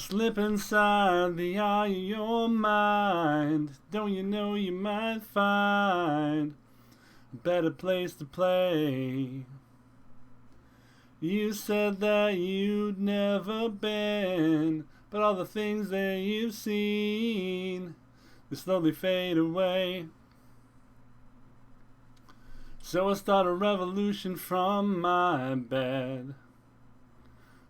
Slip inside the eye of your mind. Don't you know you might find a better place to play? You said that you'd never been, but all the things that you've seen, they slowly fade away. So I start a revolution from my bed.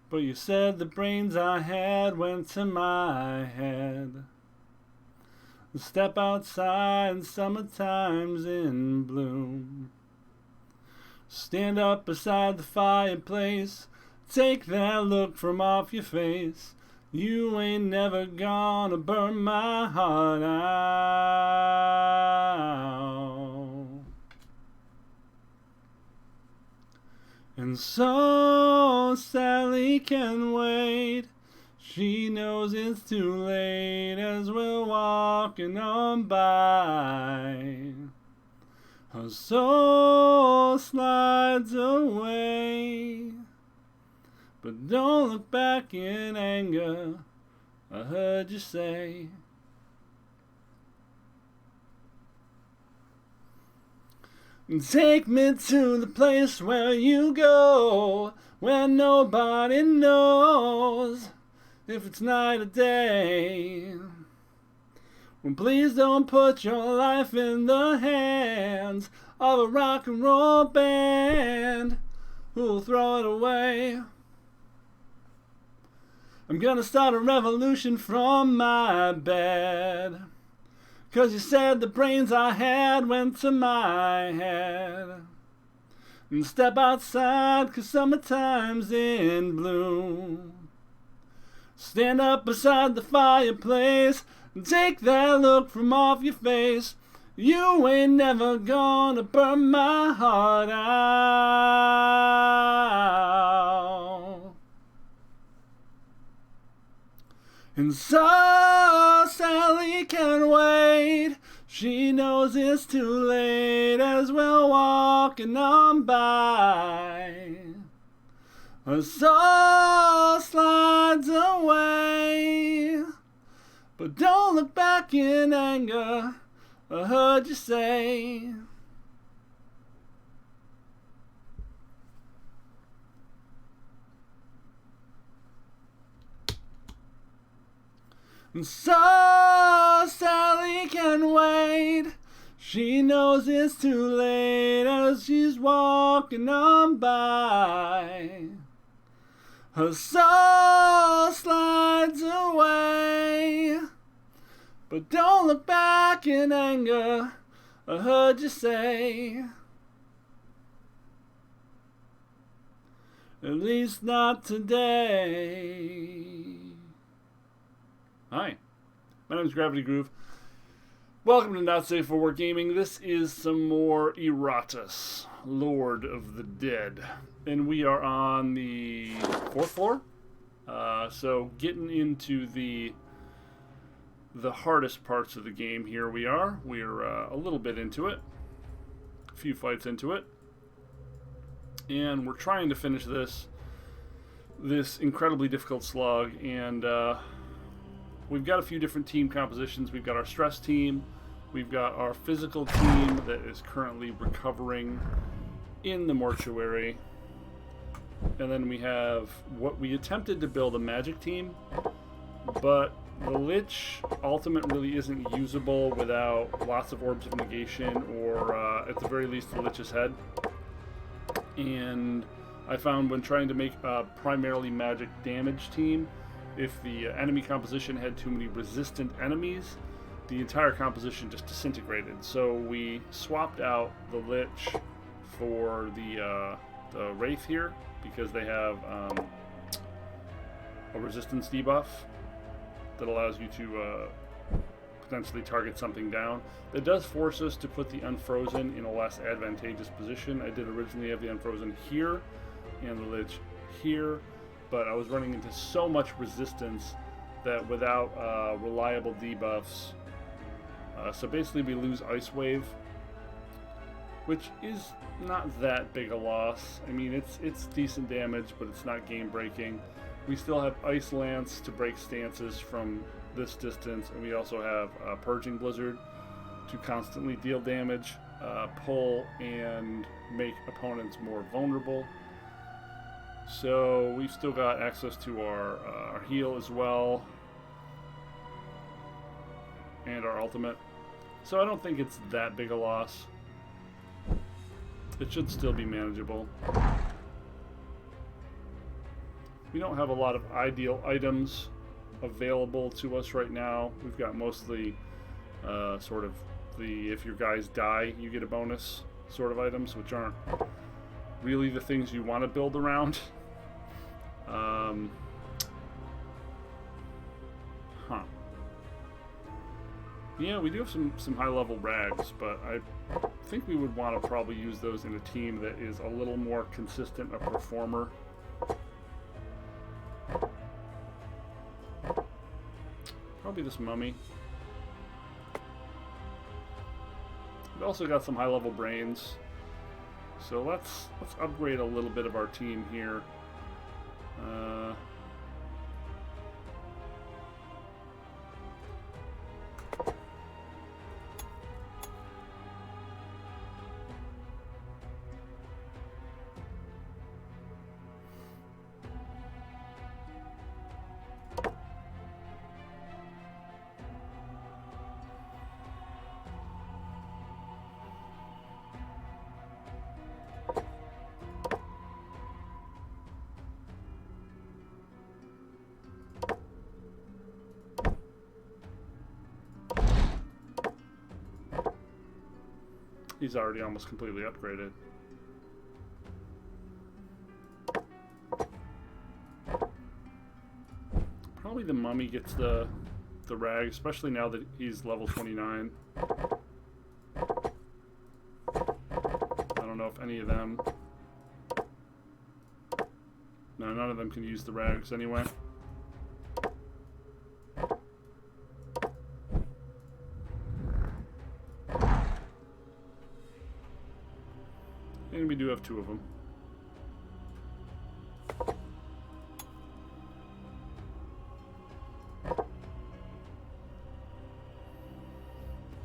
But you said the brains I had went to my head. Step outside, summertime's in bloom. Stand up beside the fireplace. Take that look from off your face. You ain't never gonna burn my heart out. And so Sally can wait. She knows it's too late as we're walking on by. Her soul slides away. But don't look back in anger, I heard you say. Take me to the place where you go, where nobody knows if it's night or day. Well, please don't put your life in the hands of a rock and roll band who'll throw it away. I'm gonna start a revolution from my bed. 'Cause you said the brains I had went to my head. And step outside 'cause summertime's in bloom. Stand up beside the fireplace and take that look from off your face. You ain't never gonna burn my heart out. And so Sally can wait. She knows it's too late as we're walking on by. Her soul slides away. But don't look back in anger, I heard you say. And so Sally can wait. She knows it's too late as she's walking on by. Her soul slides away. But don't look back in anger, I heard you say. At least not today. Hi, my name is Gravity Groove. Welcome to Not Safe for Work Gaming. This is some more Iratus, Lord of the Dead. And we are on the 4th floor. So getting into the hardest parts of the game here we are. We're a little bit into it. A few fights into it. And we're trying to finish this incredibly difficult slog. And we've got a few different team compositions. We've got our stress team. We've got our physical team that is currently recovering in the mortuary. And then we have what we attempted to build a magic team, but the Lich Ultimate really isn't usable without lots of Orbs of Negation or, at the very least, the Lich's Head. And I found when trying to make a primarily magic damage team, if the enemy composition had too many resistant enemies, the entire composition just disintegrated. So we swapped out the Lich for the Wraith here, because they have a resistance debuff that allows you to potentially target something down. That does force us to put the Unfrozen in a less advantageous position. I did originally have the Unfrozen here and the Lich here, but I was running into so much resistance that without reliable debuffs, so basically we lose Ice Wave, which is not that big a loss. I mean, it's decent damage, but it's not game breaking. We still have Ice Lance to break stances from this distance, and we also have Purging Blizzard to constantly deal damage, pull, and make opponents more vulnerable. So we've still got access to our heal as well, and our ultimate. So I don't think it's that big a loss. It should still be manageable. We don't have a lot of ideal items available to us right now. We've got mostly sort of the if your guys die, you get a bonus sort of items, which aren't really the things you want to build around. Yeah, we do have some high-level rags, but I think we would want to probably use those in a team that is a little more consistent a performer. Probably this mummy. We've also got some high-level brains, so let's upgrade a little bit of our team here. He's already almost completely upgraded. Probably the mummy gets the rag, especially now that he's level 29. I don't know if any of them... No, none of them can use the rags anyway. And we do have two of them.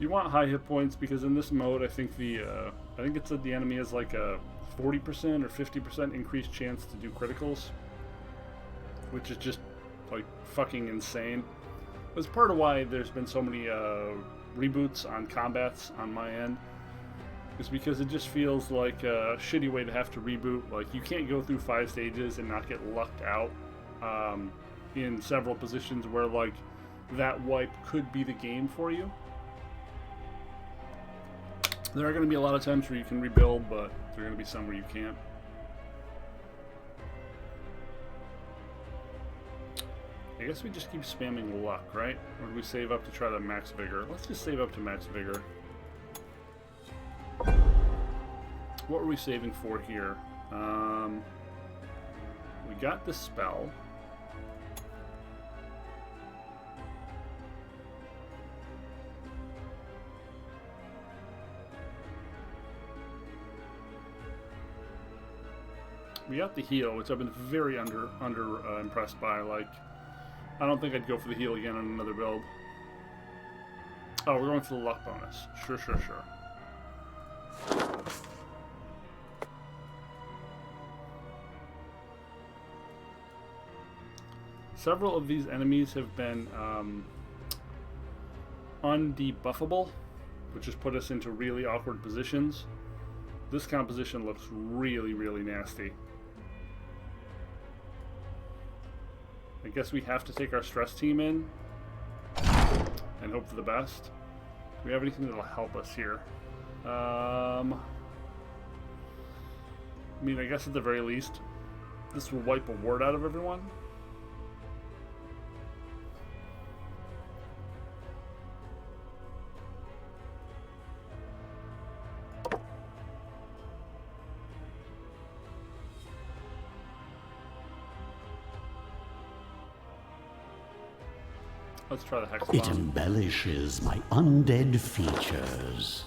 You want high hit points because in this mode, I think it said the enemy has like a 40% or 50% increased chance to do criticals, which is just like fucking insane. It's part of why there's been so many reboots on combats on my end. Is because it just feels like a shitty way to have to reboot. Like, you can't go through 5 stages and not get lucked out in several positions where, like, that wipe could be the game for you. There are going to be a lot of times where you can rebuild, but there are going to be some where you can't. I guess we just keep spamming luck, right? Or do we save up to try the max vigor? Let's just save up to max vigor. What were we saving for here? We got the spell. We got the heal, which I've been very impressed by. Like, I don't think I'd go for the heal again on another build. Oh, we're going for the luck bonus. Sure. Several of these enemies have been undebuffable, which has put us into really awkward positions. This composition looks really, really nasty. I guess we have to take our stress team in and hope for the best. Do we have anything that'll help us here? I mean, I guess at the very least, this will wipe a ward out of everyone. Let's try the Hex Bomb. It embellishes my undead features.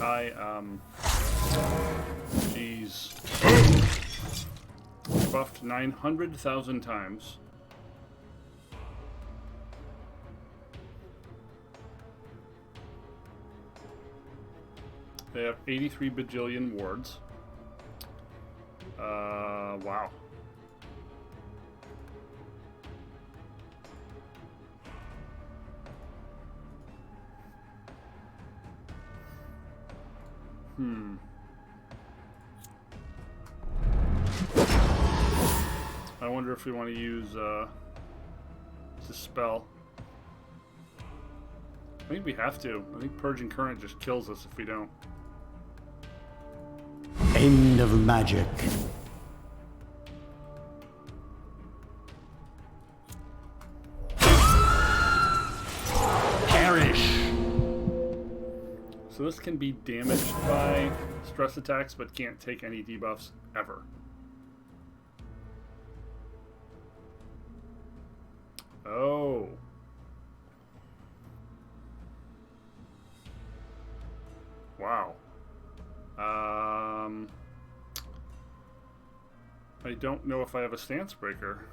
high. Jeez. Buffed 900,000 times. They have 83 bajillion wards. Wow. I wonder if we want to use Dispel. I think we have to. I think Purging Current just kills us if we don't. End of magic. Perish. So this can be damaged by stress attacks, but can't take any debuffs ever. Oh. Wow. I don't know if I have a stance breaker.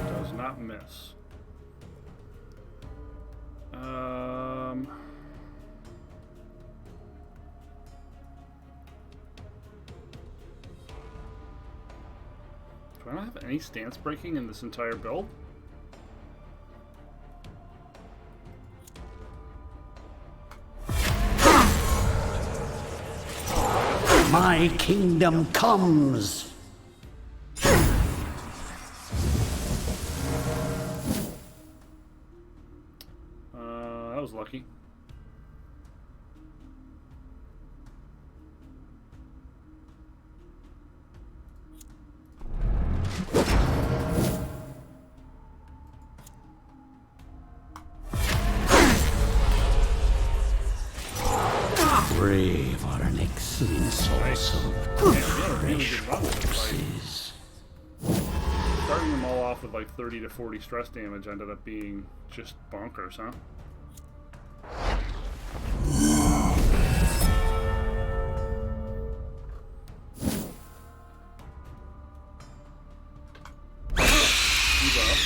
Does not miss. Do I not have any stance breaking in this entire build? My kingdom comes. That was lucky. Brave are an excellent source of fresh corpses. Starting them all off with like 30 to 40 stress damage ended up being just bonkers, huh? He's up.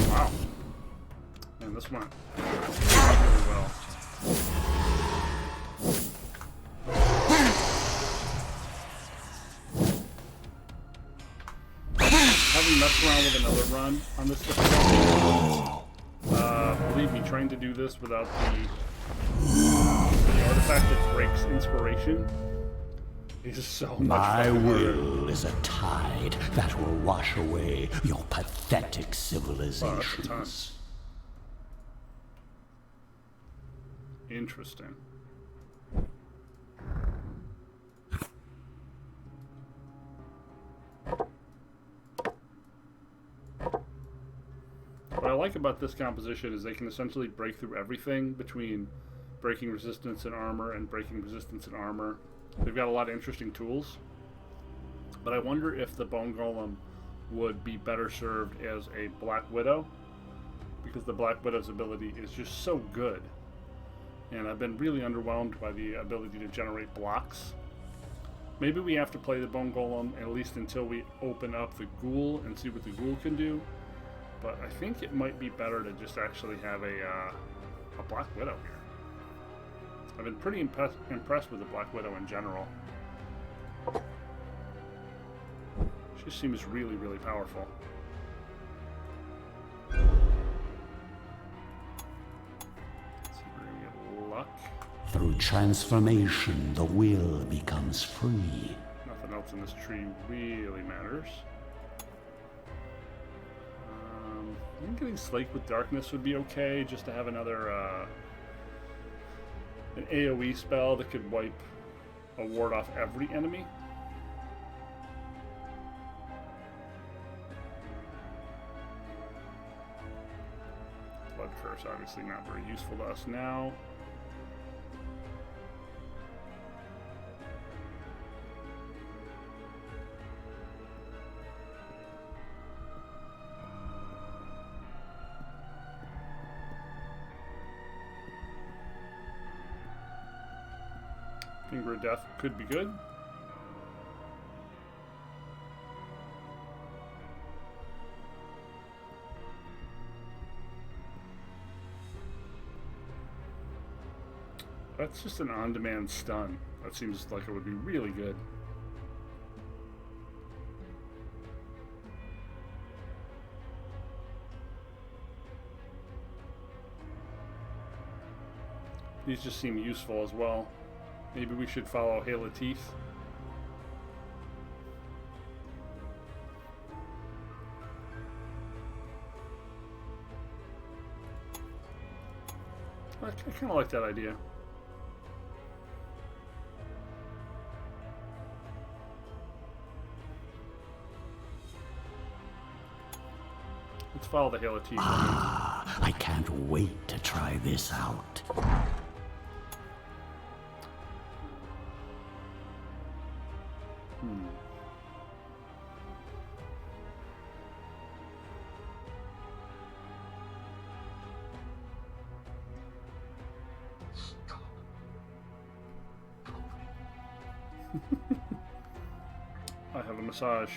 Wow. Man, this went really well. Having messed around with another run on this difficulty, believe me, trying to do this without the artifact that breaks inspiration is so much My fucking harder. will is a tide that will wash away your pathetic Wow, that's a ton. civilizations. Interesting. What I like about this composition is they can essentially break through everything between breaking resistance and armor and breaking resistance and armor. They've got a lot of interesting tools. But I wonder if the Bone Golem would be better served as a Black Widow, because the Black Widow's ability is just so good. And I've been really underwhelmed by the ability to generate blocks. Maybe we have to play the Bone Golem at least until we open up the Ghoul and see what the Ghoul can do. But I think it might be better to just actually have a Black Widow here. I've been pretty impressed with the Black Widow in general. She just seems really, really powerful. Let's see if we're gonna get luck. Through transformation, the will becomes free. Nothing else in this tree really matters. I think getting Slake with Darkness would be okay, just to have another an AoE spell that could wipe a ward off every enemy. Blood Curse, obviously not very useful to us now. Finger of Death could be good. That's just an on-demand stun. That seems like it would be really good. These just seem useful as well. Maybe we should follow Hail of Teeth. I kind of like that idea. Let's follow the Hail of Teeth. Ah, I can't wait to try this out. I have a massage.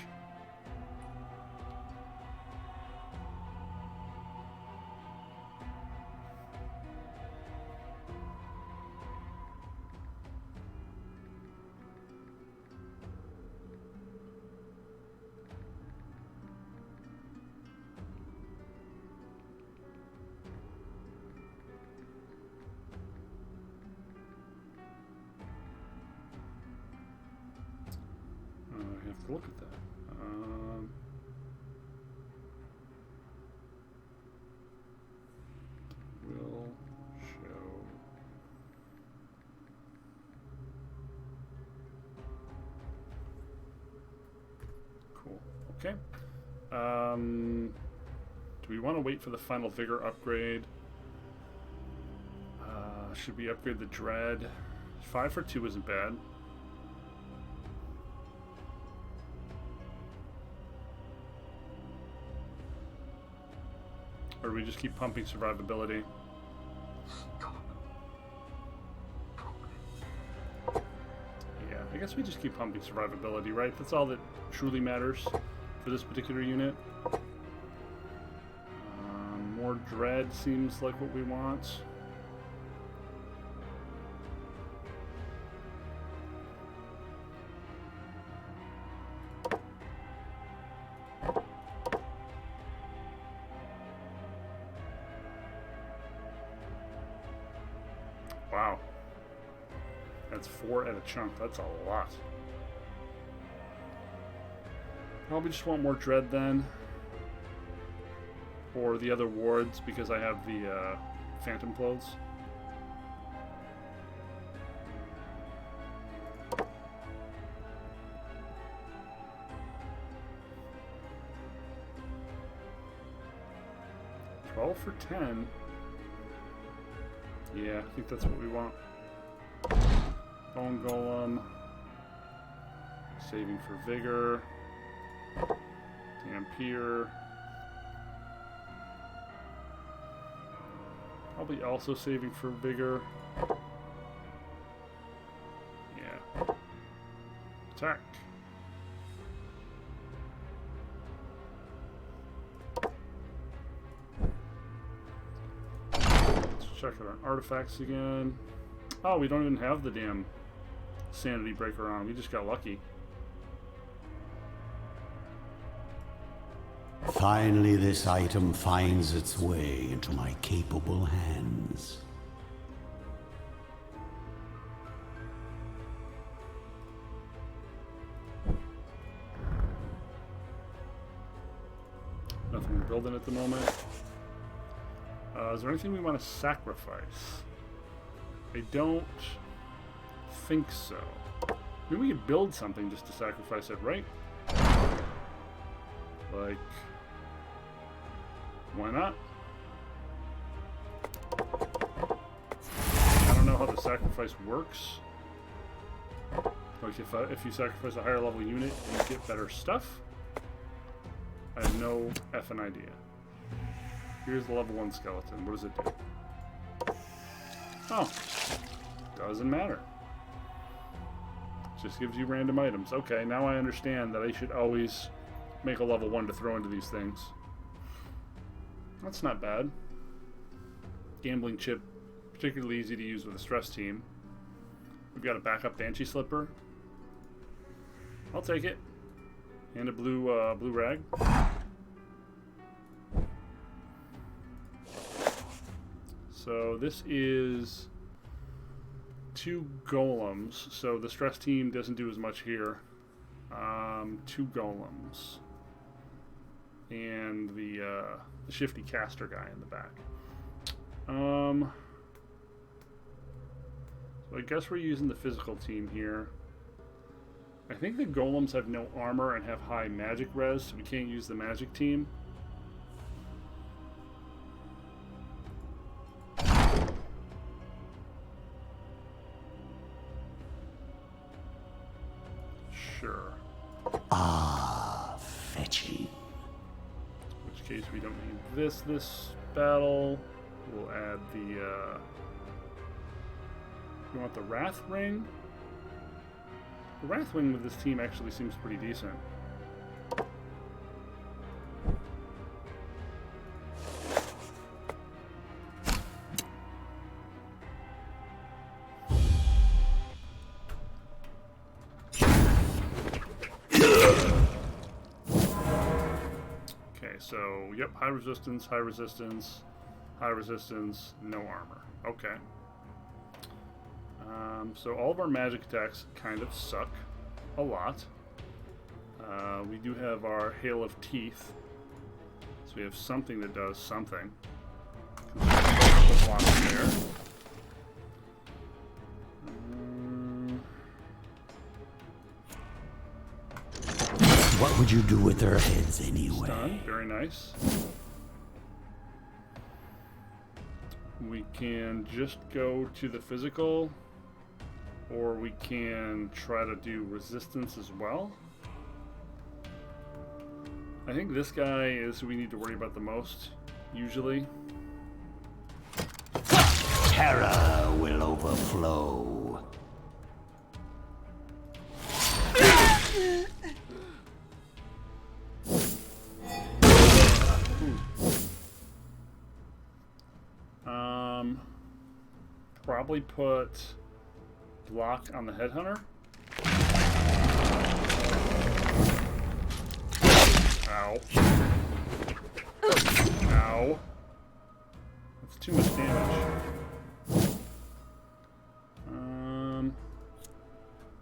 I have to look at that. Will show. Cool. Okay. Do we want to wait for the final vigor upgrade? Should we upgrade the dread? 5 for 2 isn't bad. Or do we just keep pumping survivability? Yeah, I guess we just keep pumping survivability, right? That's all that truly matters for this particular unit. More dread seems like what we want. Wow. That's 4 at a chunk. That's a lot. Probably just want more dread then. Or the other wards because I have the phantom clothes. For 10. Yeah, I think that's what we want. Bone Golem. Saving for Vigor. Dampier. Probably also saving for Vigor. Yeah. Attack. Check out our artifacts again. Oh, we don't even have the damn sanity breaker on. We just got lucky. Finally, this item finds its way into my capable hands. Nothing we're building at the moment. Is there anything we want to sacrifice? I don't think so. Maybe we could build something just to sacrifice it, right? Like, why not? I don't know how the sacrifice works. Like, if you sacrifice a higher level unit, you get better stuff. I have no effing idea. Here's the level 1 skeleton. What does it do? Oh, doesn't matter. Just gives you random items. Okay, now I understand that I should always make a level 1 to throw into these things. That's not bad. Gambling chip, particularly easy to use with a stress team. We've got a backup Banshee Slipper. I'll take it. And a blue rag. So this is 2 golems. So the stress team doesn't do as much here. 2 golems. And the shifty caster guy in the back. So I guess we're using the physical team here. I think the golems have no armor and have high magic res, so we can't use the magic team. Sure. Ah, fetching. In which case we don't need this battle. We'll add the, you want the Wrath Ring? The Wrath Ring with this team actually seems pretty decent. Okay, so, yep, high resistance, high resistance, high resistance, no armor. Okay. So all of our magic attacks kind of suck a lot. We do have our Hail of Teeth. So we have something that does something. There. What would you do with their heads anyway? Stun, very nice. We can just go to the physical, or we can try to do resistance as well. I think this guy is who we need to worry about the most, usually. Terror will overflow. Probably put block on the headhunter. Ow. Ow. That's too much damage.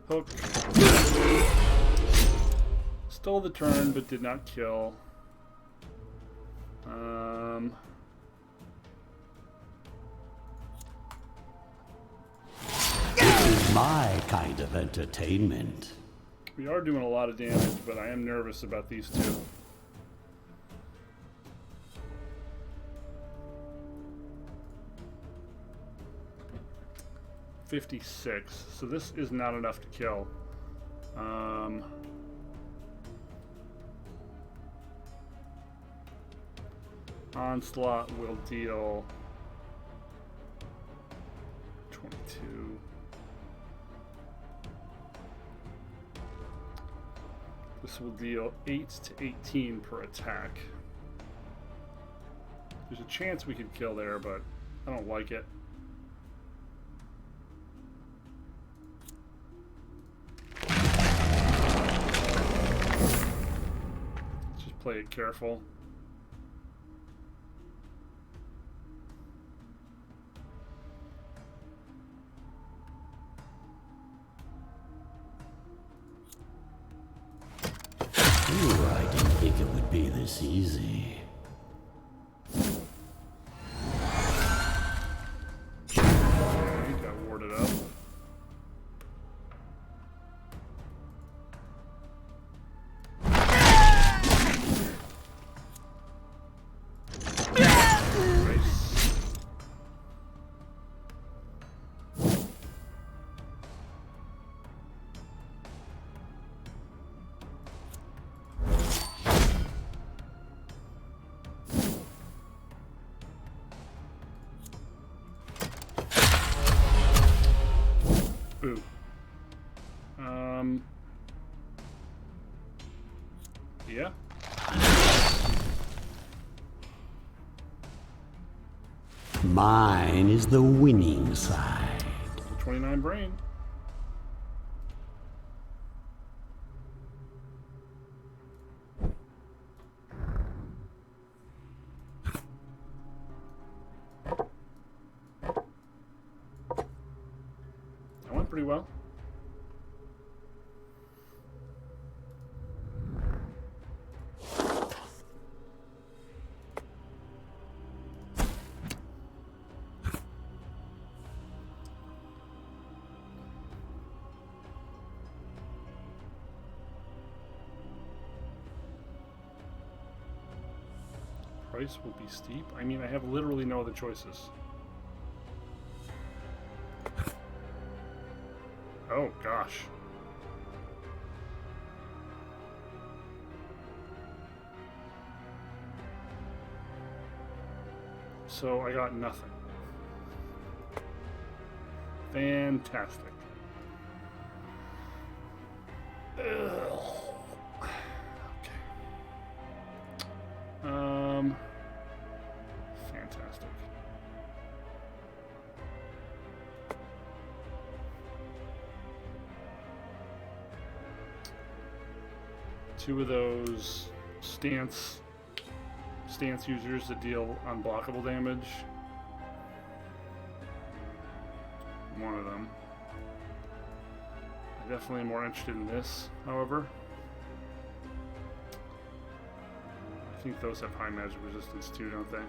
Hook. Stole the turn, but did not kill. My kind of entertainment. We are doing a lot of damage, but I am nervous about these two. $56, so this is not enough to kill. Onslaught will deal 22. This will deal 8 to 18 per attack. There's a chance we could kill there, but I don't like it. Let's just play it careful. Ooh, I didn't think it would be this easy. We got ya. 'Mine is the winning side. 29 brain. That went pretty well. Price will be steep. I mean, I have literally no other choices. Oh, gosh. So I got nothing. Fantastic. Ugh. Fantastic. Two of those stance users that deal unblockable damage. One of them. I definitely am more interested in this, however. I think those have high magic resistance too, don't they?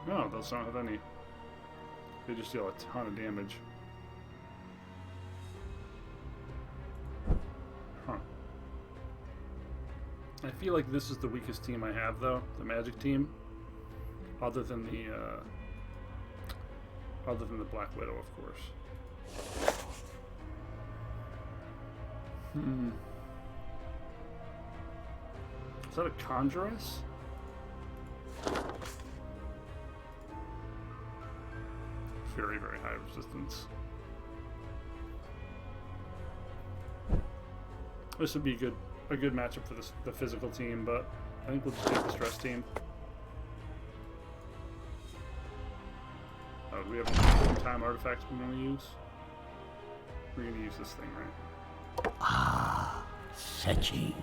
No, those don't have any. They just deal a ton of damage. I feel like this is the weakest team I have, though, the Magic team, other than the Black Widow, of course. Is that a Conjuress? Very, very high resistance. This would be a good matchup for the physical team, but I think we'll just take the stress team. Oh, do we have any time artifacts we want to use? We're going to use this thing, right? Ah, fetching.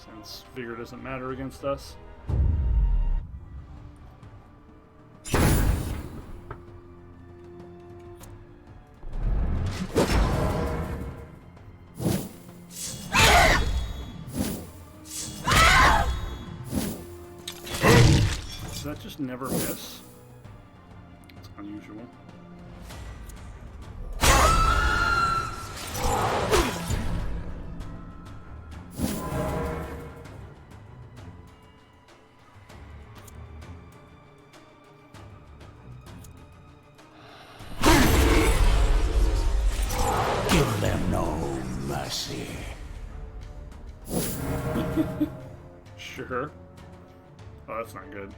Since vigor doesn't matter against us. Does that just never miss? It's unusual. Give them no mercy. Sure. Oh, that's not good.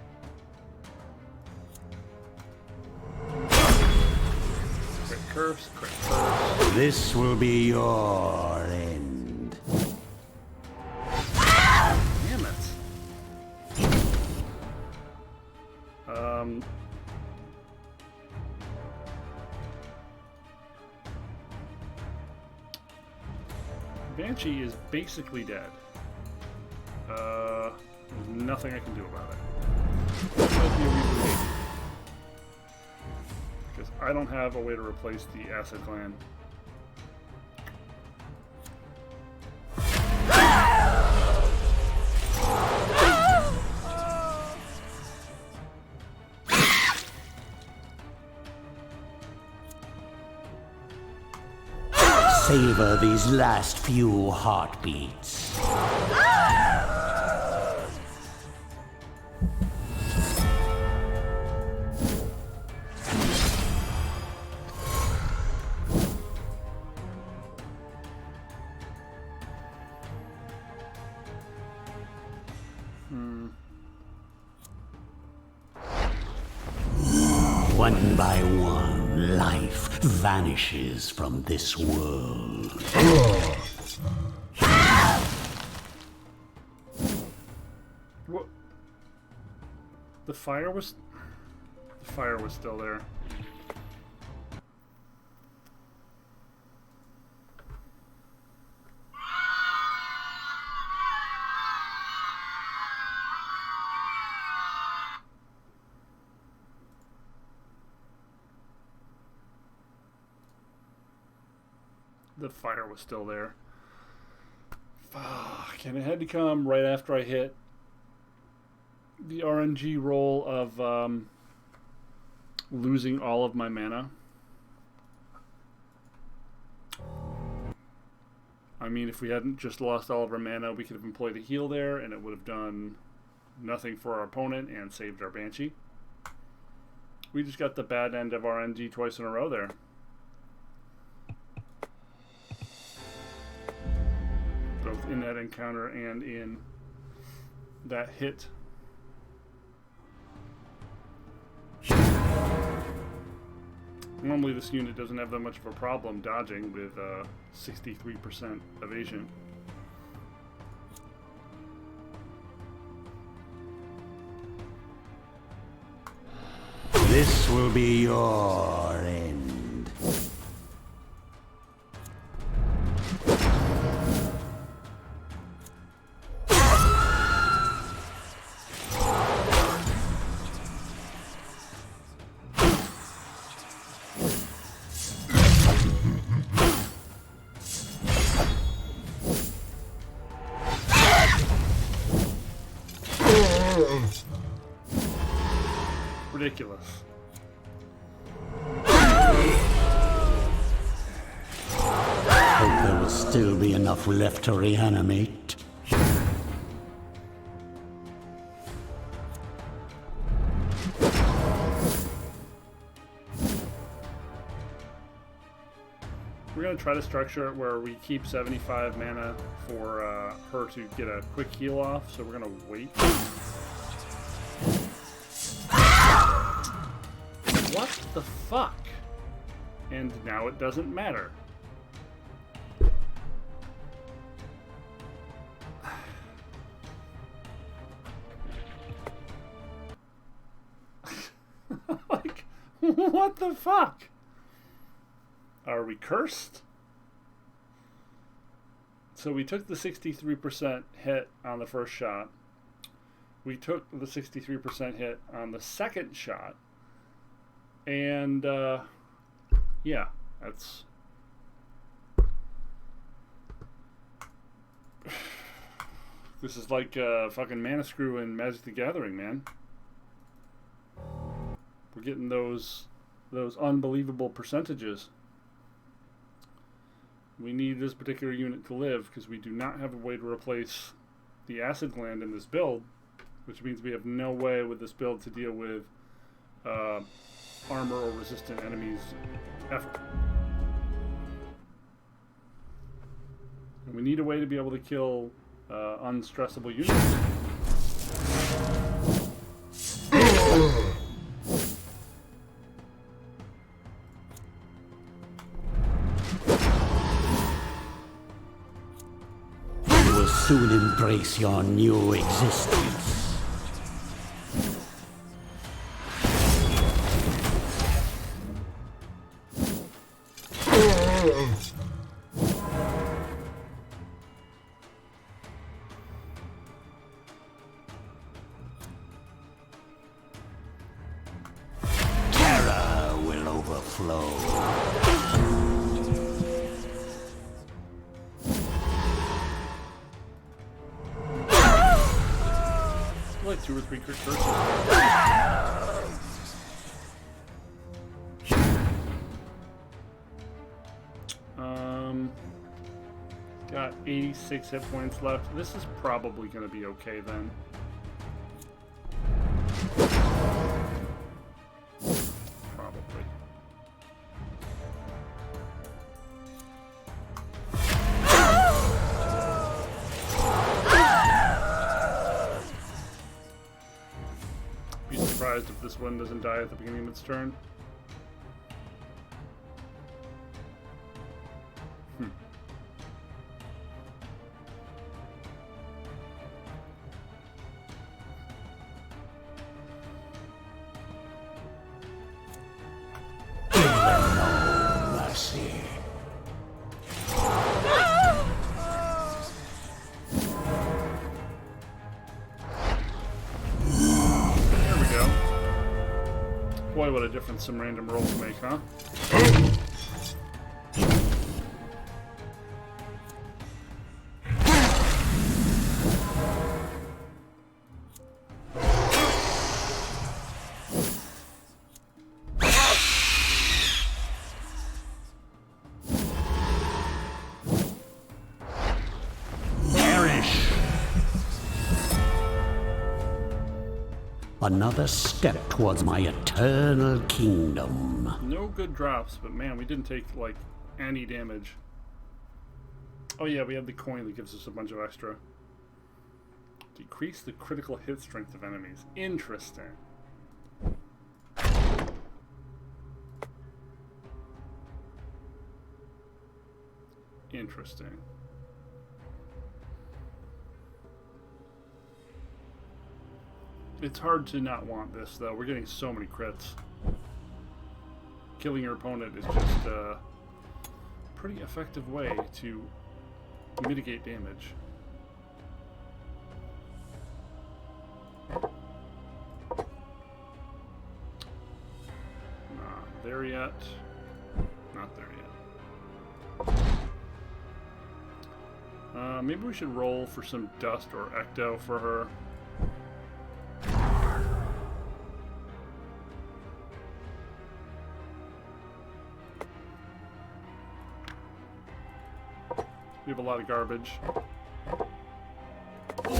Crit curse, crit curse. This will be your end. Damn it. Banshee is basically dead. There's nothing I can do about it. That might be a reason maybe. Because I don't have a way to replace the Acid Clan. Savor these last few heartbeats. One by one, life vanishes from this world. What? The fire was still there. The fire was still there. Fuck, and it had to come right after I hit the RNG roll of losing all of my mana. I mean, if we hadn't just lost all of our mana, we could have employed a heal there, and it would have done nothing for our opponent and saved our Banshee. We just got the bad end of RNG twice in a row there. Both in that encounter and in that hit. Normally this unit doesn't have that much of a problem dodging with 63% evasion. This will be your end. Ridiculous. Hope there will still be enough left to reanimate. We're going to try to structure it where we keep 75 mana for her to get a quick heal off, so we're going to wait. What the fuck? And now it doesn't matter. Like, what the fuck? Are we cursed? So we took the 63% hit on the first shot. We took the 63% hit on the second shot. And, yeah, that's... This is like fucking Mana Screw in Magic the Gathering, man. We're getting those unbelievable percentages. We need this particular unit to live because we do not have a way to replace the Acid Gland in this build, which means we have no way with this build to deal with armor or resistant enemies ever. And we need a way to be able to kill unstressable units. You will soon embrace your new existence. Terror will overflow. Like 2 or 3 crit curses. Got 86 hit points left. This is probably going to be okay then. Probably. Be surprised if this one doesn't die at the beginning of its turn. Boy, what a difference some random rolls make, huh? Another step towards my eternal kingdom. No good drops, but man, we didn't take, like, any damage. Oh yeah, we have the coin that gives us a bunch of extra. Decrease the critical hit strength of enemies. Interesting. Interesting. It's hard to not want this, though. We're getting so many crits. Killing your opponent is just a pretty effective way to mitigate damage. Not there yet. Not there yet. Maybe we should roll for some dust or ecto for her. We have a lot of garbage.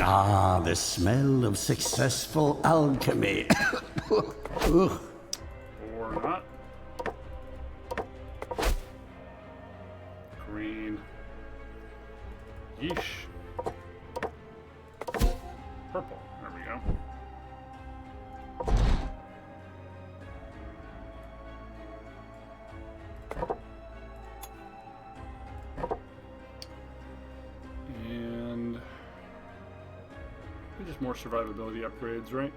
Ah, the smell of successful alchemy. Or not. Green. Yeesh. Purple. There we go. And just more survivability upgrades, right?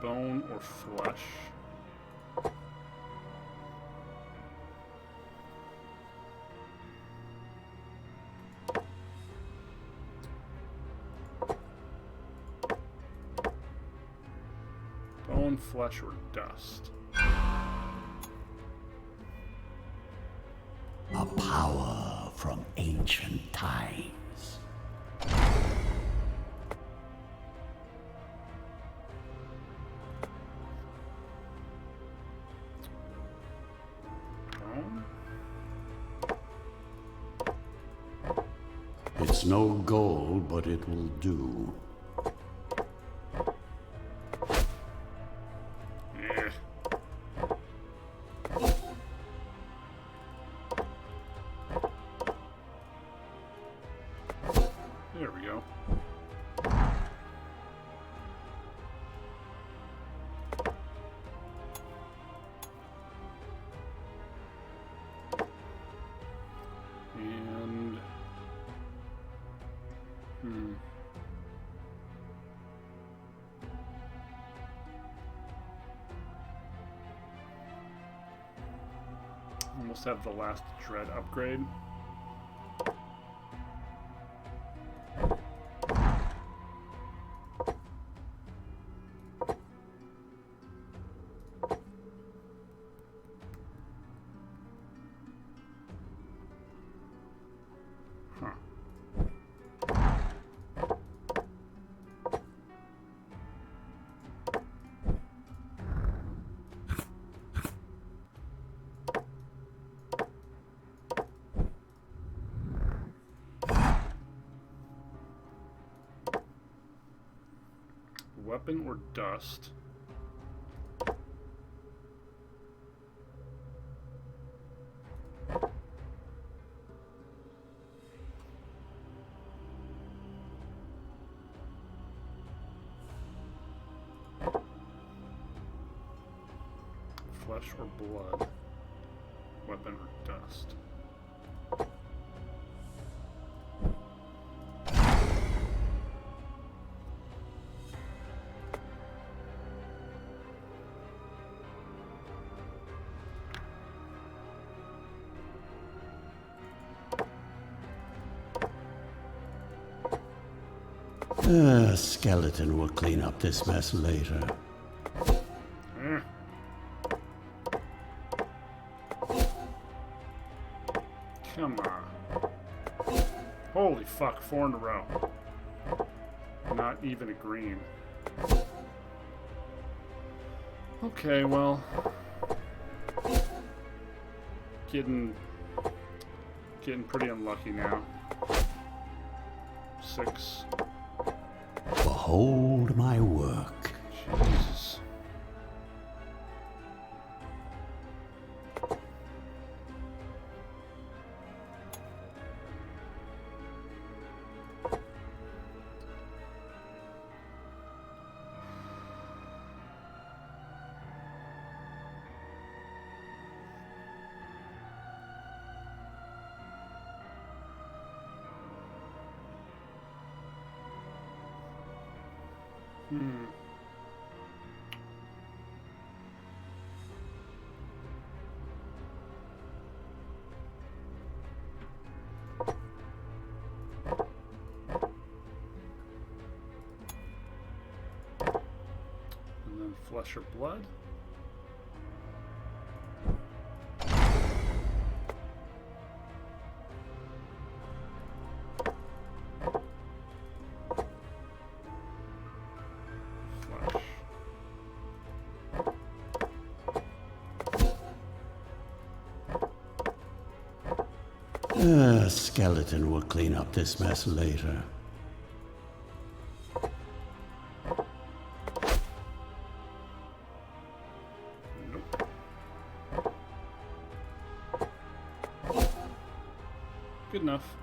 Bone or flesh? Bone, flesh, or dust? A power from ancient times. Bone? It's no gold, but it will do. Eh. There we go. And almost have the last dread upgrade. Huh. Weapon or dust? Flesh or blood? Weapon or dust? A skeleton will clean up this mess later. Come on. Holy fuck, 4 in a row. Not even a green. Okay, well. Getting pretty unlucky now. 6. Behold my work. Jesus. And then flesh or blood. A skeleton will clean up this mess later. Nope. Good enough.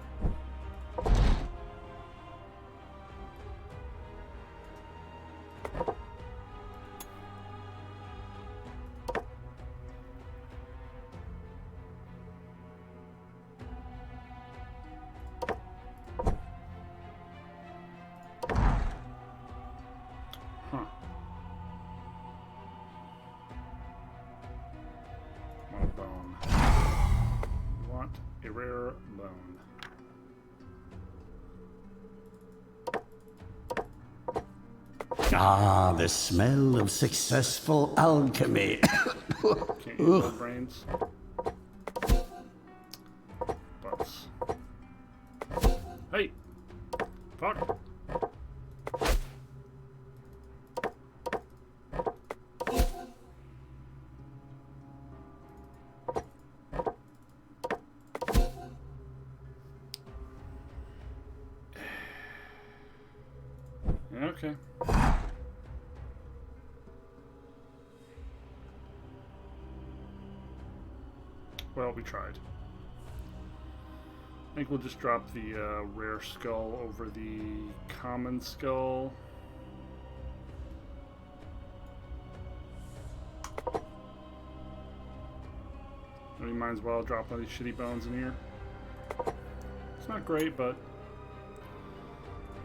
Bone. We want a rare bone. Ah, the smell of successful alchemy. Can't use no brains. Butts. Hey! Fuck! Okay. Well, we tried. I think we'll just drop the rare skull over the common skull. We might as well drop one of these shitty bones in here. It's not great, but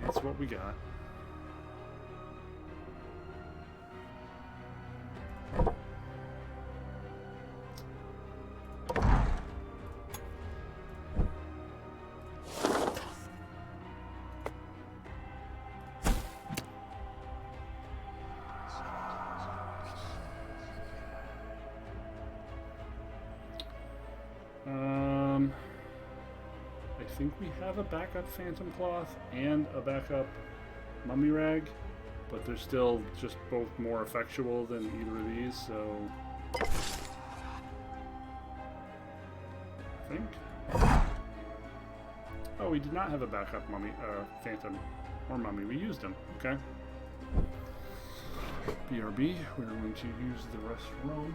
it's what we got. I think we have a backup phantom cloth and a backup mummy rag, but they're still just both more effectual than either of these, so I think. Oh, we did not have a backup mummy, phantom or mummy. We used them. Okay. BRB. We're going to use the restroom.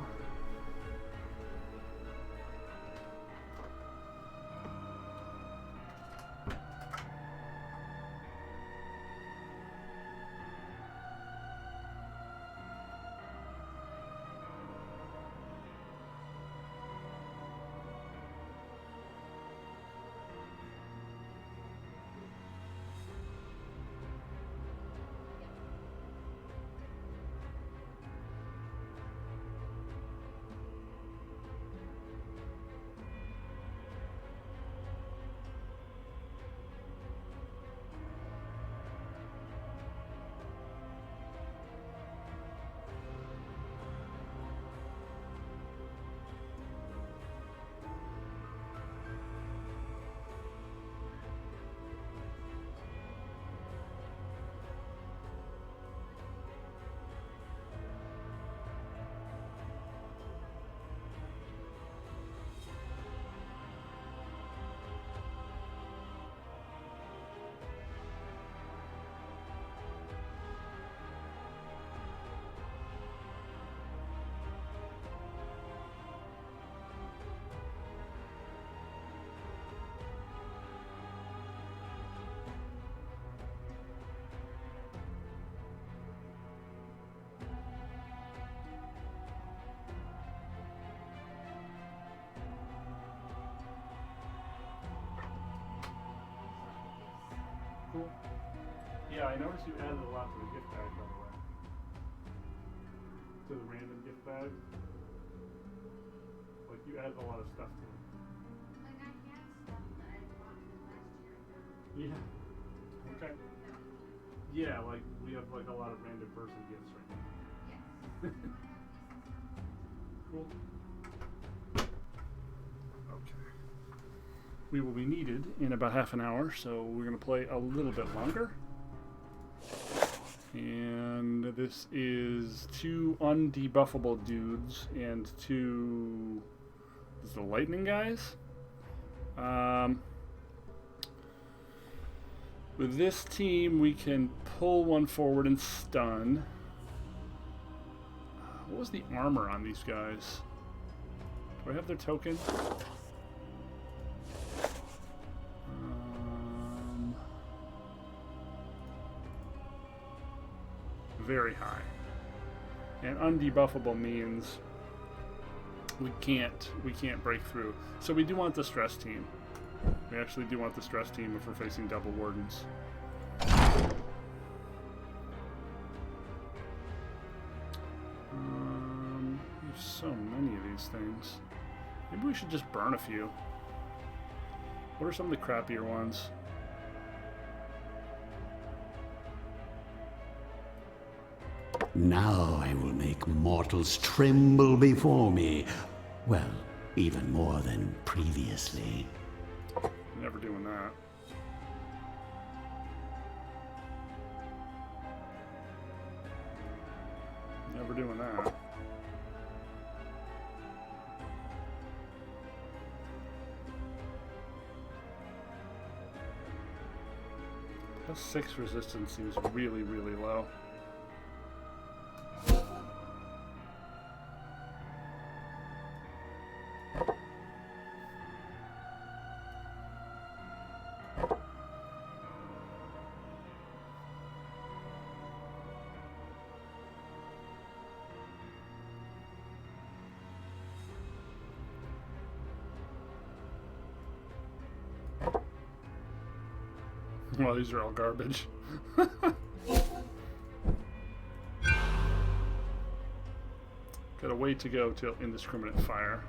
Cool. Yeah, I noticed you added a lot to the gift bag, by the way. To the random gift bag. Like, you added a lot of stuff to it. Like, I had stuff that I bought last year. Yeah. Okay. Yeah, like, we have, like, a lot of random person gifts right now. Yes. Cool. Okay. We will be needed in about half an hour, so we're going to play a little bit longer. And this is 2 undebuffable dudes and 2... This is the lightning guys. With this team, we can pull one forward and stun. What was the armor on these guys? Do I have their token? Very high. And undebuffable means we can't break through. So we do want the stress team. We actually do want the stress team if we're facing double wardens. There's so many of these things. Maybe we should just burn a few. What are some of the crappier ones? Now I will make mortals tremble before me. Well, even more than previously. Never doing that. Never doing that. Plus 6 resistance seems really, really low. Well, these are all garbage. Got a way to go till indiscriminate fire.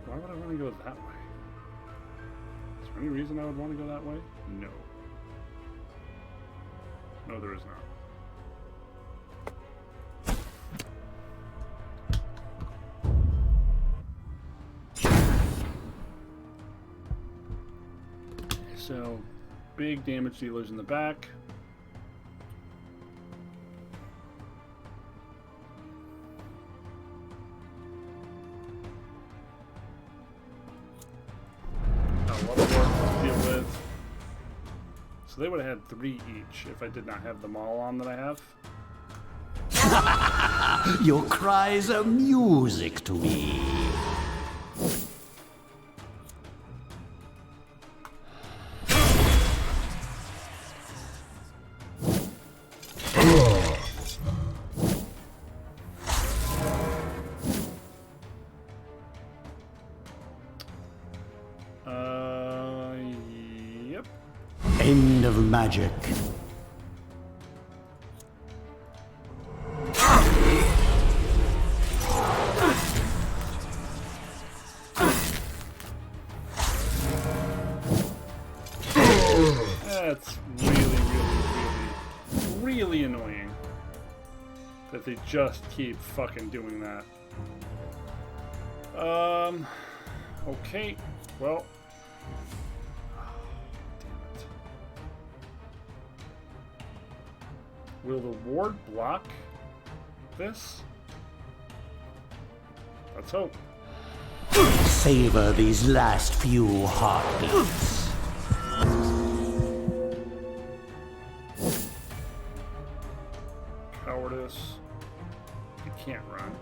Why would I want to go that way? Is there any reason I would want to go that way? No. No, there is not. So, big damage dealers in the back. A lot of work to deal with. So they would have had 3 each if I did not have them all on that I have. Your cries are music to me. Yep. End of magic. That's really, really annoying that they just keep fucking doing that. Okay, well. Damn it. Will the ward block this? Let's hope. Savor these last few heartbeats. Cowardice. I can't run.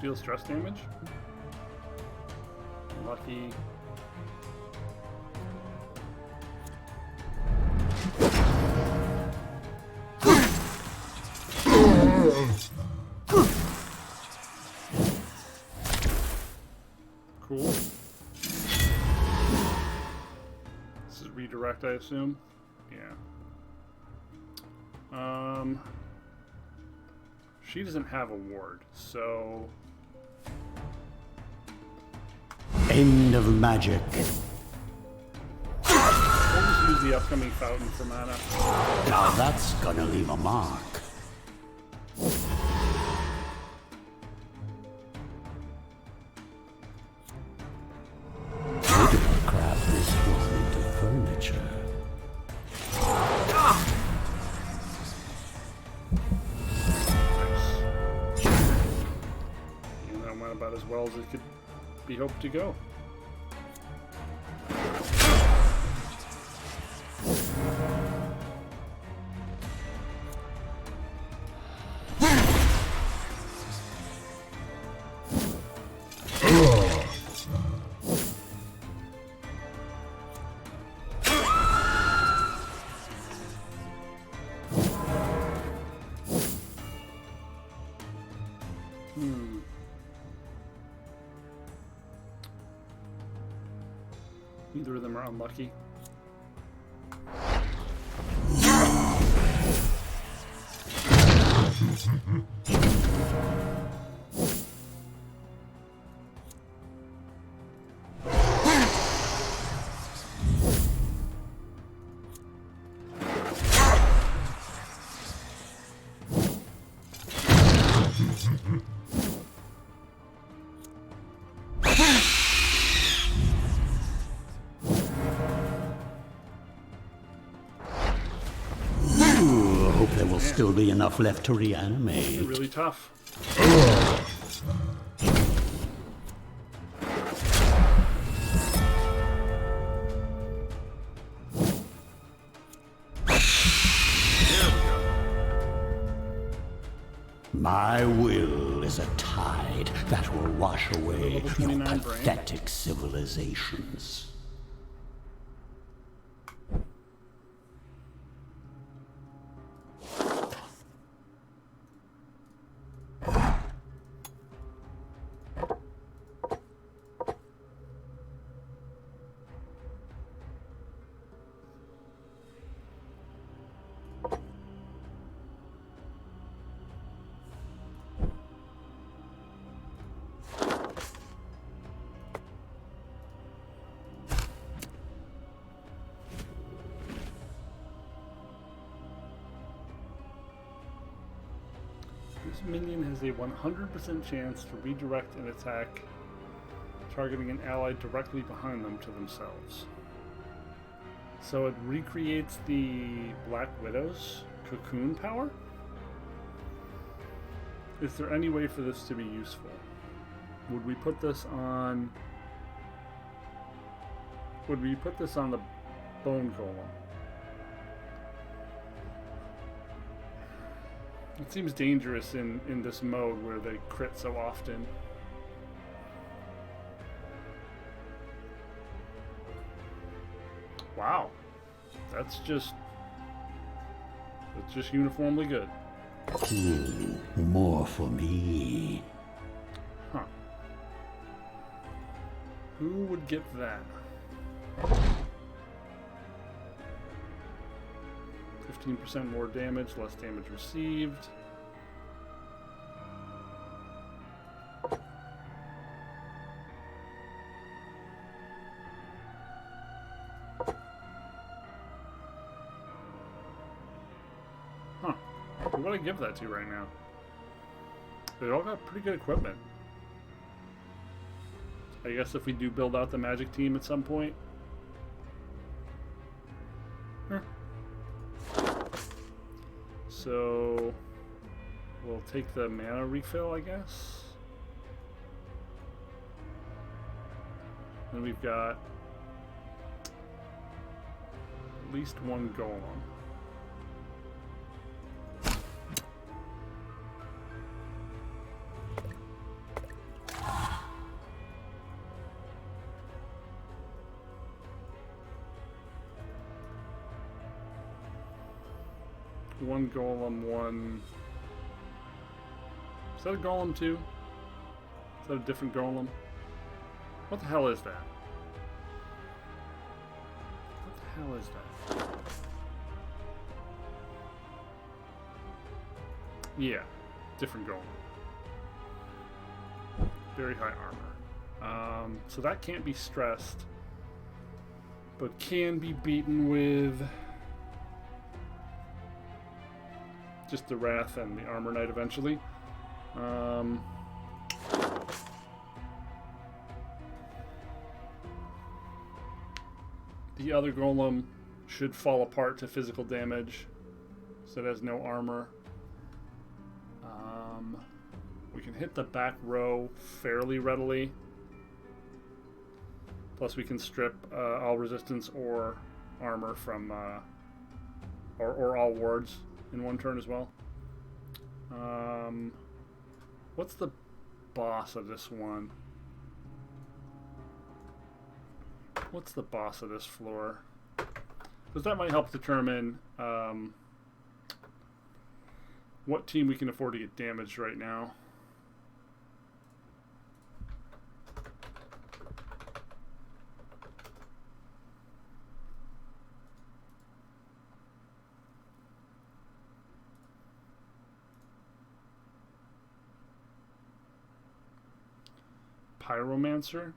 Deal stress damage. Lucky. Cool. This is redirect, I assume. Yeah. She doesn't have a ward, so... End of magic. We'll just use the upcoming fountain for mana. Now that's gonna leave a mark. Maybe I'll craft this one into furniture. And that went about as well as it could be hoped to go. Neither of them are unlucky. Still be enough left to reanimate. They're really tough. My will is a tide that will wash away Level your 29 brain. pathetic civilizations. This minion has a 100% chance to redirect an attack targeting an ally directly behind them to themselves. So it recreates the Black Widow's cocoon power? Is there any way for this to be useful? Would we put this on... Would we put this on the Bone Golem? It seems dangerous in this mode where they crit so often. Wow. That's just uniformly good. More for me. Huh. Who would get that? 15% more damage, less damage received. Huh. Who would I give that to right now? They all got pretty good equipment. I guess if we do build out the magic team at some point. So we'll take the mana refill, I guess. Then we've got at least one golem. One golem, one Is that a golem too? Is that a different golem? What the hell is that? What the hell is that? Yeah, different golem. Very high armor. So that can't be stressed, but can be beaten with just the Wrath and the Armor Knight eventually. The other golem should fall apart to physical damage, so it has no armor. We can hit the back row fairly readily. Plus we can strip all resistance or armor from, or all wards in one turn as well. What's the boss of this one? What's the boss of this floor? Because that might help determine what team we can afford to get damaged right now. Pyromancer.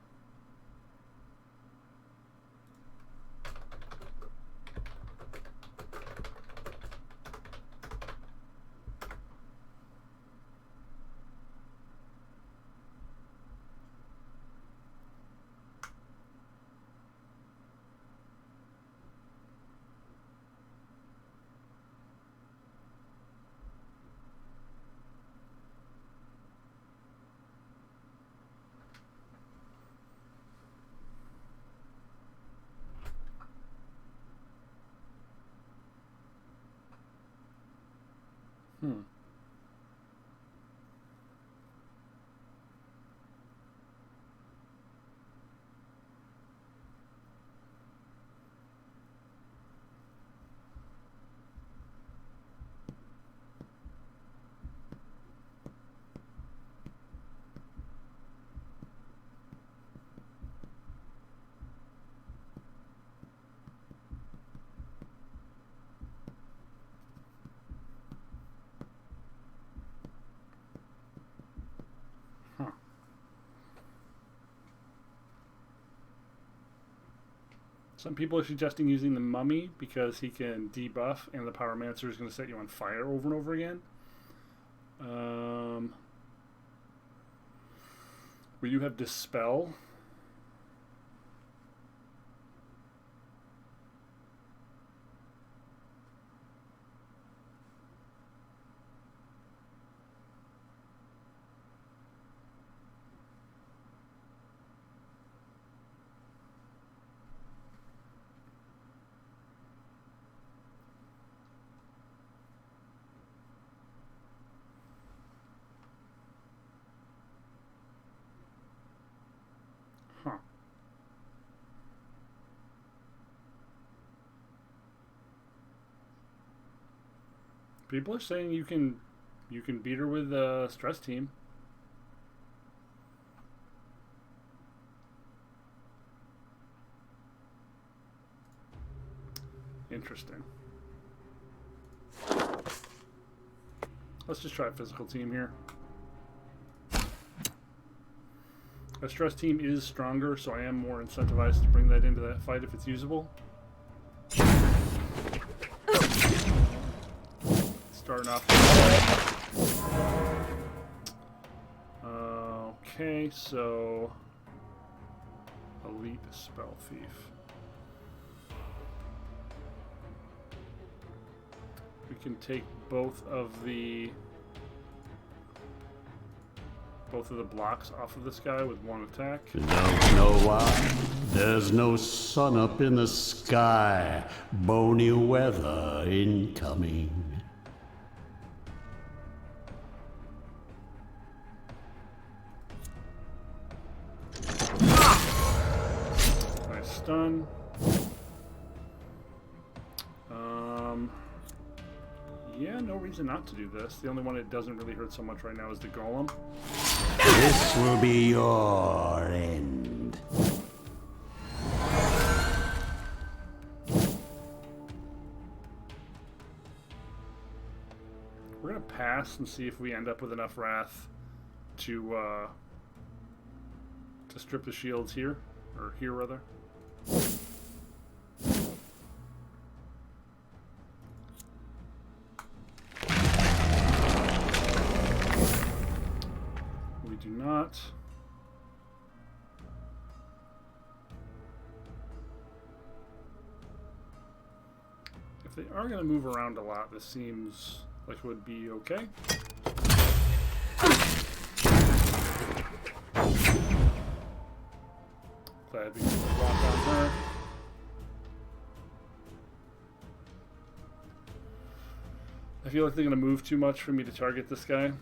Some people are suggesting using the Mummy because he can debuff and the Pyromancer is going to set you on fire over and over again. We do have Dispel. People are saying you can beat her with a stress team. Interesting. Let's just try a physical team here. A stress team is stronger, so I am more incentivized to bring that into that fight if it's usable. Starting off. Okay, so Elite Spell Thief. We can take both of the blocks off of this guy with one attack. Don't know why. There's no sun up in the sky. Bony weather incoming. Nice stun. Yeah, no reason not to do this. The only one it doesn't really hurt so much right now is the golem. This will be your end. We're gonna pass and see if we end up with enough wrath to strip the shields here, or here rather. We do not. If they are going to move around a lot, this seems like it would be okay. Glad we can drop down there. I feel like they're going to move too much for me to target this guy.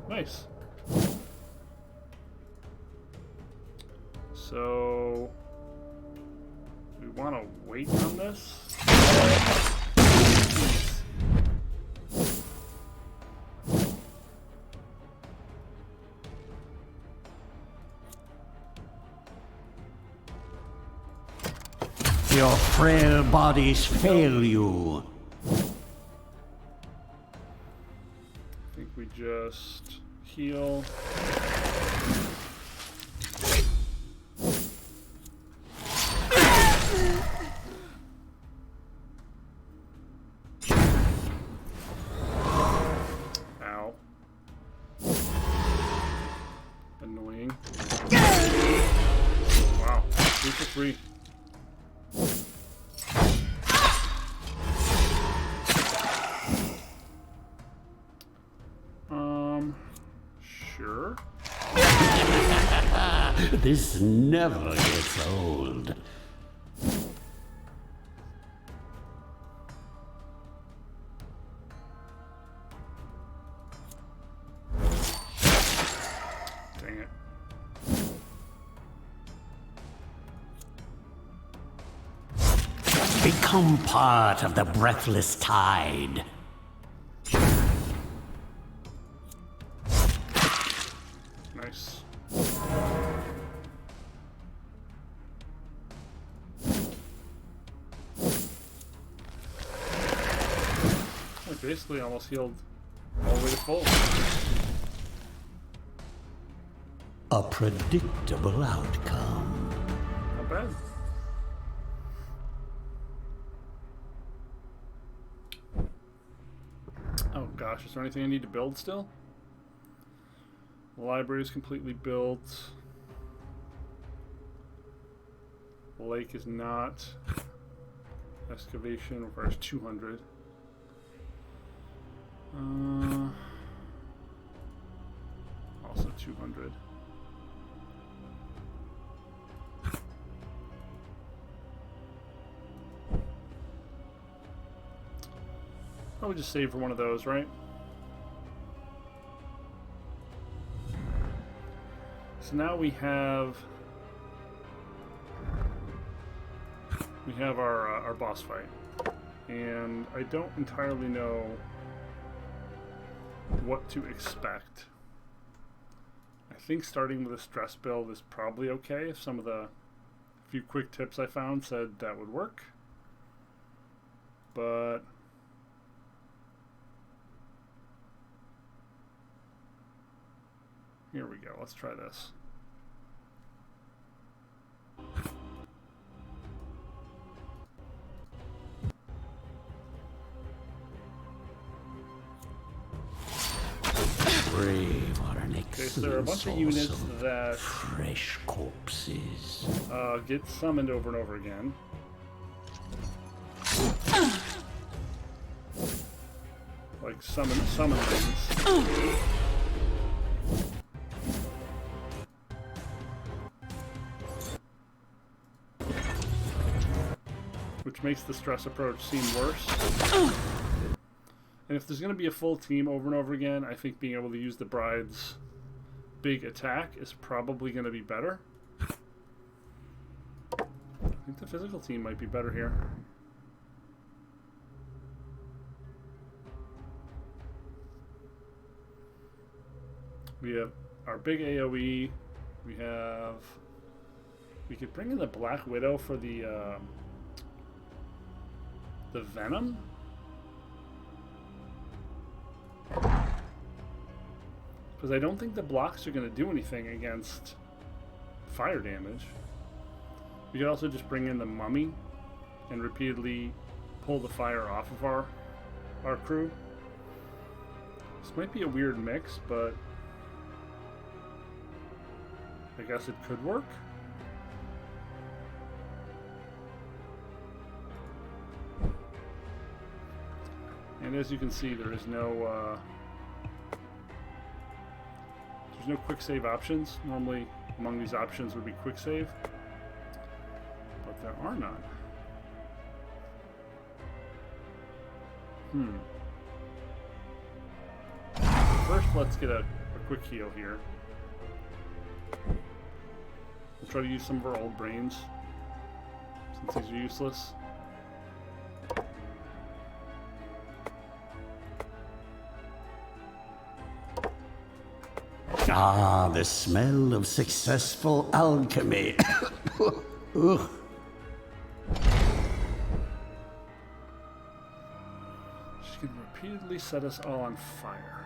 Nice. So we want to wait on this. Your frail bodies fail you. I think we just heal. Ow. Annoying. Wow. 3 for 3. Sure. This never gets old. Dang it. Become part of the breathless tide. Nice. I basically almost healed all the way to full. A predictable outcome. Not bad. Oh gosh, is there anything I need to build still? The library is completely built. The lake is not. Excavation requires 200. Also 200. Probably just save for one of those, right? So now we have our boss fight, and I don't entirely know what to expect. I think starting with a stress build is probably okay. If some of the few quick tips I found said that would work, but here we go. Let's try this. Brave are an Okay, so there are a excellent bunch of source units of that fresh corpses. get summoned over and over again. Like summon things. Which makes the stress approach seem worse. And if there's going to be a full team over and over again, I think being able to use the bride's big attack is probably going to be better. I think the physical team might be better here. We have our big AoE. We could bring in the Black Widow for the Venom. Because I don't think the blocks are going to do anything against fire damage. We could also just bring in the Mummy and repeatedly pull the fire off of our crew. This might be a weird mix, but I guess it could work. And as you can see, there's no quick save options. Normally, among these options would be quick save, but there are none. First, let's get a quick heal here. We'll try to use some of our old brains, since these are useless. Ah, the smell of successful alchemy. Ugh. She can repeatedly set us all on fire.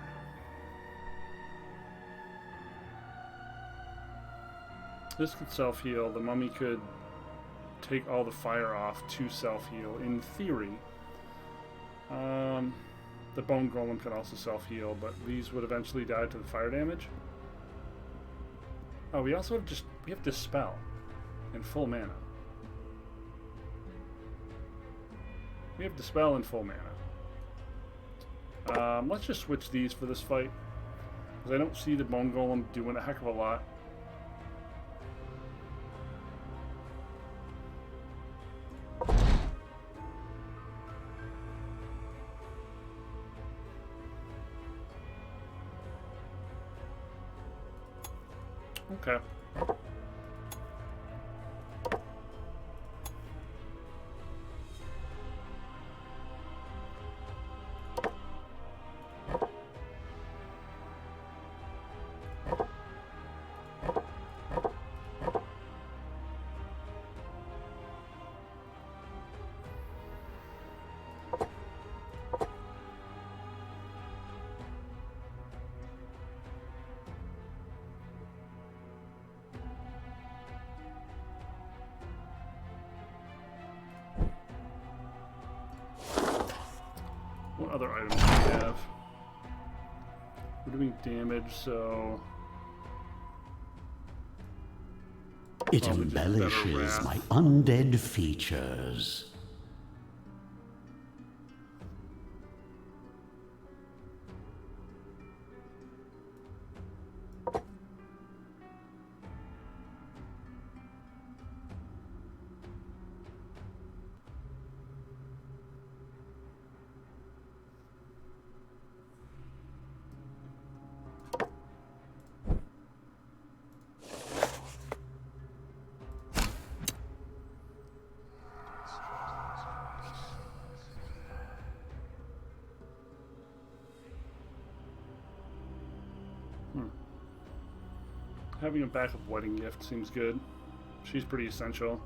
This could self-heal. The Mummy could take all the fire off to self-heal, in theory. The Bone Golem could also self-heal, but these would eventually die to the fire damage. Oh, we also have we have Dispel and full mana. We have Dispel and full mana. Let's just switch these for this fight, because I don't see the Bone Golem doing a heck of a lot. Okay. What other items do we have? We're doing damage, so It probably just better embellishes wrath. my undead features. Having a backup wedding gift seems good. She's pretty essential.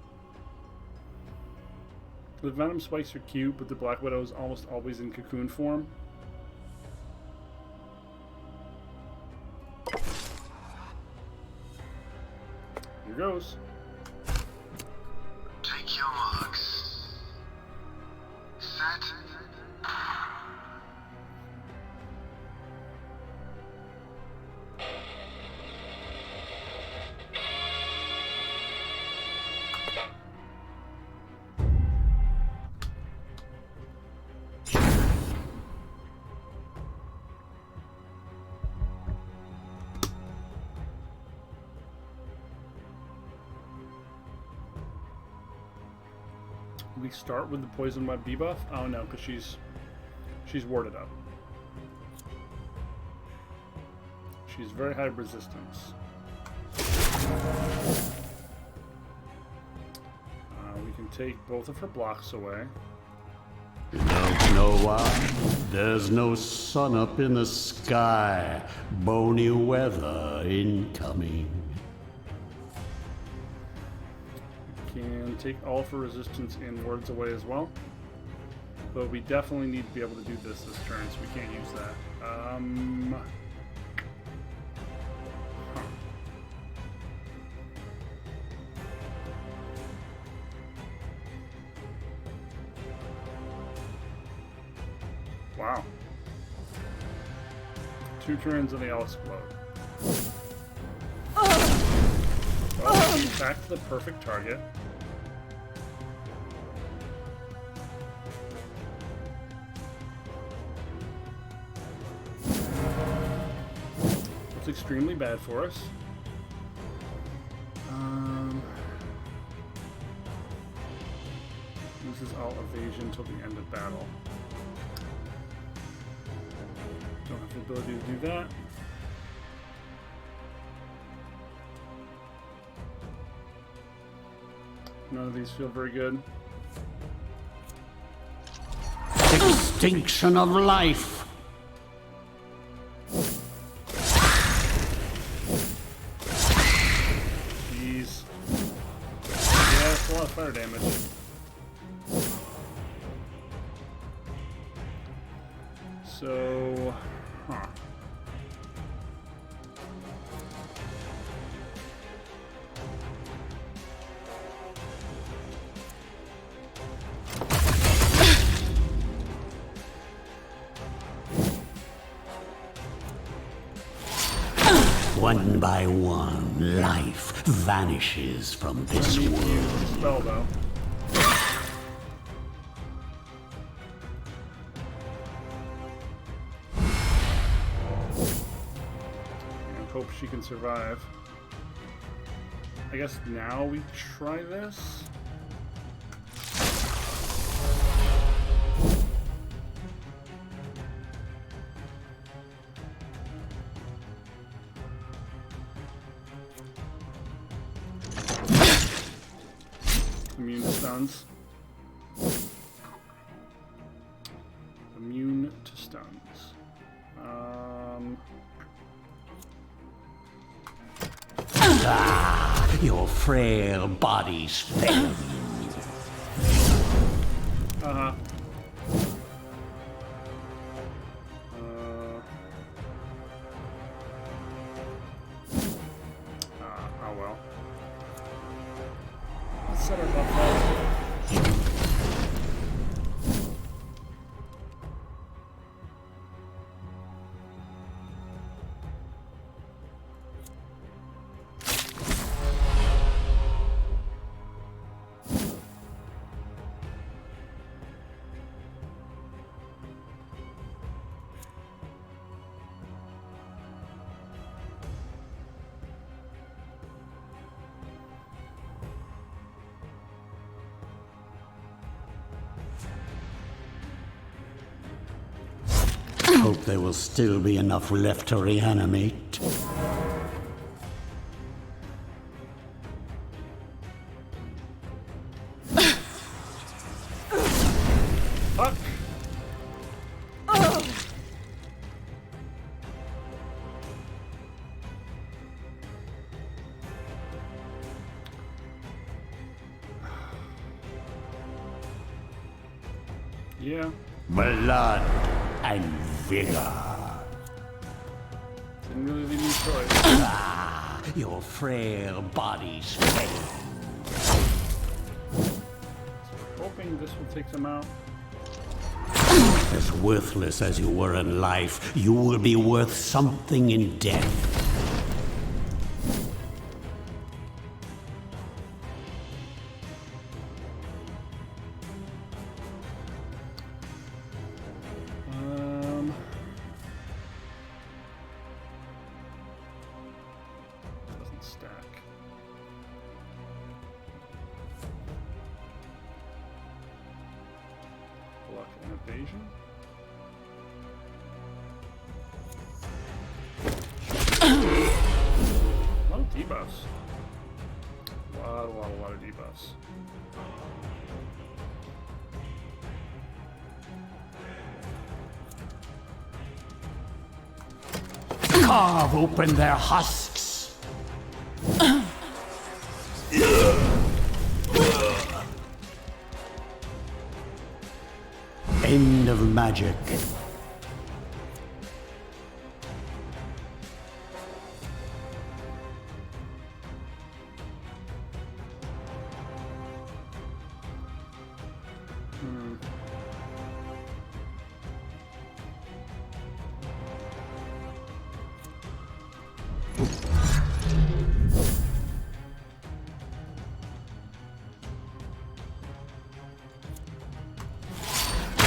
The Venom spikes are cute, but the Black Widow is almost always in cocoon form. Here goes. Take your marks. Set. We start with the poison web debuff. Oh no, because she's warded up. She's very high resistance. We can take both of her blocks away. You don't know why? There's no sun up in the sky. Bony weather incoming. Can take all for resistance and wards away as well. But we definitely need to be able to do this turn, so we can't use that. Huh. Wow. 2 turns and they all explode. Well, we attacked the perfect target. It's extremely bad for us. Loses all evasion till the end of battle. Don't have the ability to do that. None of these feel very good. Extinction of life. Jeez. Yeah, that's a lot of fire damage. So, huh. One by one, life vanishes from this world. Spell though. And hope she can survive. I guess now we try this. Immune to stuns. Immune to stuns. Your frail body's failing. Uh-huh. Oh well. Let's set our buff up. Hope there will still be enough left to reanimate. Fuck! Yeah. Blood and vigor. Didn't really leave me choice. Your frail body's failing. Hoping this will take them out. As worthless as you were in life, you will be worth something in death. Doesn't stack. Luck and evasion. A lot of debuffs. A lot of debuffs. Carve open their husks. End of magic.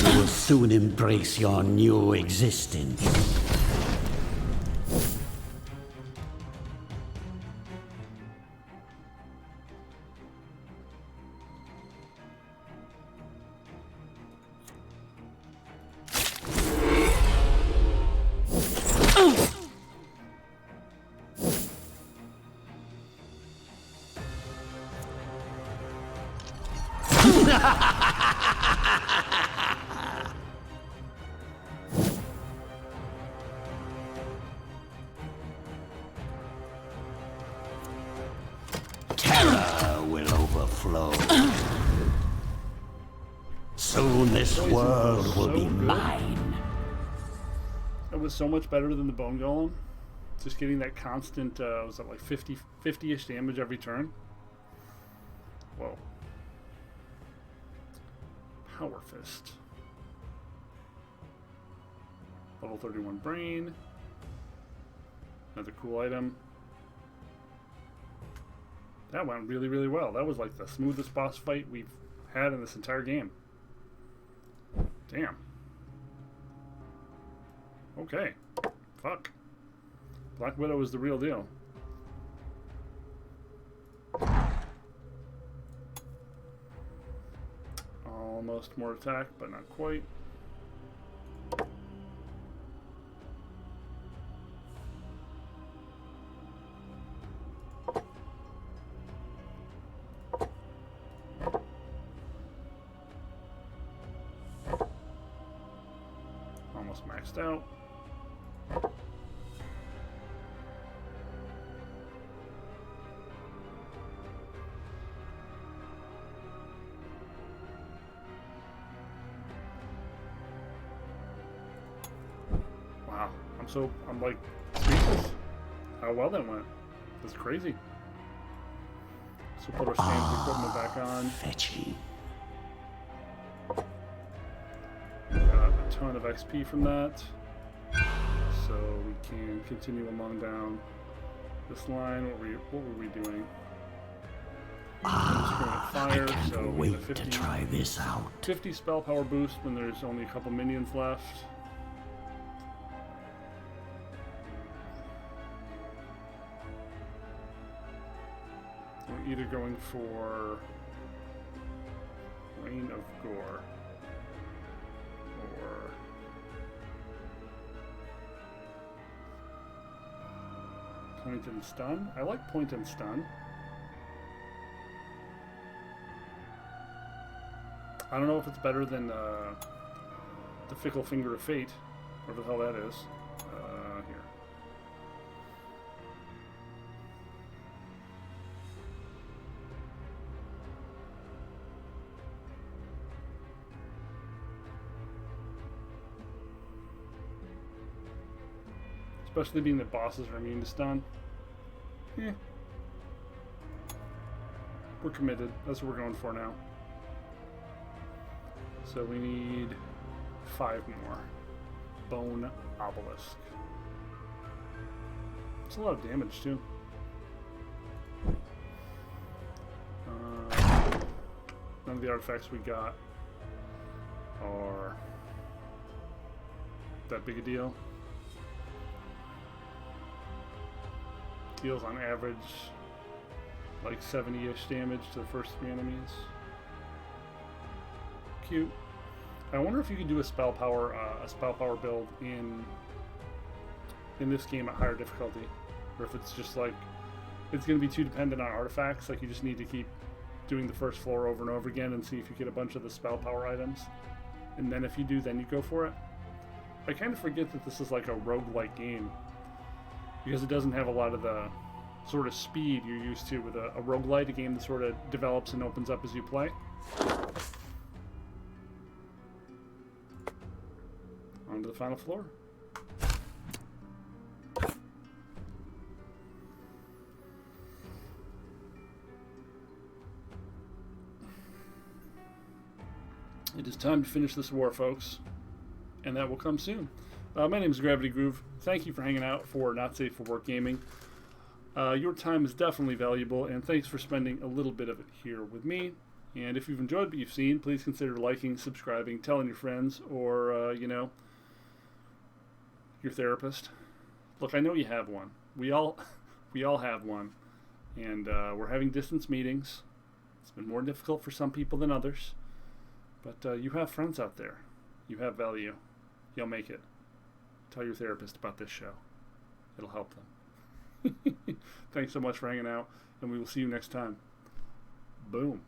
You will soon embrace your new existence. Terror will overflow. Soon this world will be mine. That was so much better than the Bone Golem. Just getting that constant, was that like 50-ish damage every turn? Whoa. Power Fist. Level 31 Brain. Another cool item. That went really, really well. That was like the smoothest boss fight we've had in this entire game. Damn. Okay. Fuck. Black Widow is the real deal. Almost more attack, but not quite. Almost maxed out. Wow, I'm like speechless. How well that went. That's crazy. So put our standard equipment back on. Fetchy. Got a ton of XP from that. So we can continue along down this line. What were we doing? Fire, I can't so wait 50, to try this out. 50 spell power boost when there's only a couple minions left. We're either going for Reign of Gore or Point and Stun. I like Point and Stun. I don't know if it's better than the Fickle Finger of Fate, whatever the hell that is. Here. Especially being that bosses are immune to stun. Eh. We're committed. That's what we're going for now. So we need 5 more. Bone Obelisk. It's a lot of damage too. None of the artifacts we got are that big a deal. Deals on average like 70-ish damage to the first 3 enemies. Cute. I wonder if you could do a spell power build in this game at higher difficulty, or if it's just like it's going to be too dependent on artifacts. Like you just need to keep doing the first floor over and over again and see if you get a bunch of the spell power items, and then if you do, then you go for it. I kind of forget that this is like a roguelike game, because it doesn't have a lot of the sort of speed you're used to with a roguelite, a game that sort of develops and opens up as you play. On to the final floor. It is time to finish this war, folks, and that will come soon. My name is Gravity Groove. Thank you for hanging out for Not Safe for Work Gaming. Your time is definitely valuable, and thanks for spending a little bit of it here with me. And if you've enjoyed what you've seen, please consider liking, subscribing, telling your friends, or, your therapist. Look, I know you have one. We all have one. And we're having distance meetings. It's been more difficult for some people than others. But you have friends out there. You have value. You'll make it. Tell your therapist about this show. It'll help them. Thanks so much for hanging out, and we will see you next time. Boom.